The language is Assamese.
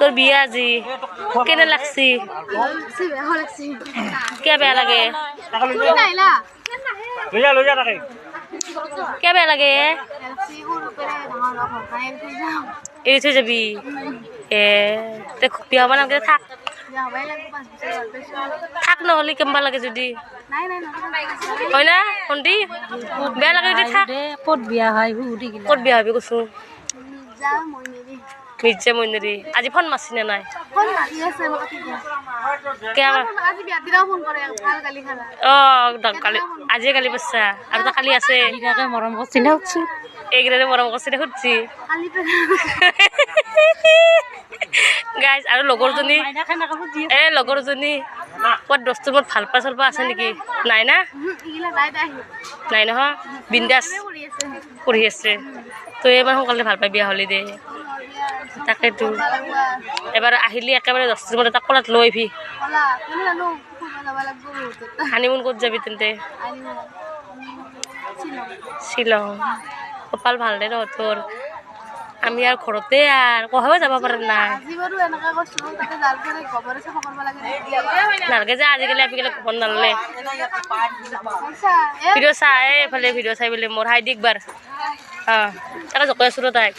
তোর বিয়া আজি কেনে লাগছি কে বেয়া লাগে কে বেয়া লাগে এৰি থৈ যাবি বিয়া হব নালাগে থাক থাক নহ'লে কেমবা লাগে যদি হয় না ভণ্টি বেয়া লাগে যদি থাক ক'ত বিয়া হয় ক'ত বিয়া হবি কৈছো মিৰ্জা মইনাৰী আজি ফোন মাৰছি নে নাই কালি আজিয়ে কালি পাচ্ছা আৰু তা কালি আছে মৰম কৰিছি না এইকেইটাৰে মৰম কৰিছে দে সুধছি গাইজ আৰু লগৰজনী লগৰজনী ক'ত বস্তু মোৰ ভাল পা চলপা আছে নেকি নাই না নাই নহয় বিন্দাছ পঢ়ি আছে তই এবাৰ সোনকালে ভাল পাই বিয়া হ'লি দে তাকেতো এবাৰ আহিলি একেবাৰে 10 দিনত এটা কলাত লৈ আহিবি হানিমুন ক'ত যাবি তেন্তে শ্বিলং কপাল ভাল দে তোৰ আমি আৰু ঘৰতে আৰু কহাব যাব পৰা নাই নালাগে যে আজিকালি আজিকালি খবৰ নালাগে ভিডিঅ' চাই এইফালে ভিডিঅ' চাই বোলে মোৰ হাই দিকবাৰ তাকে জকাই আছো তাইক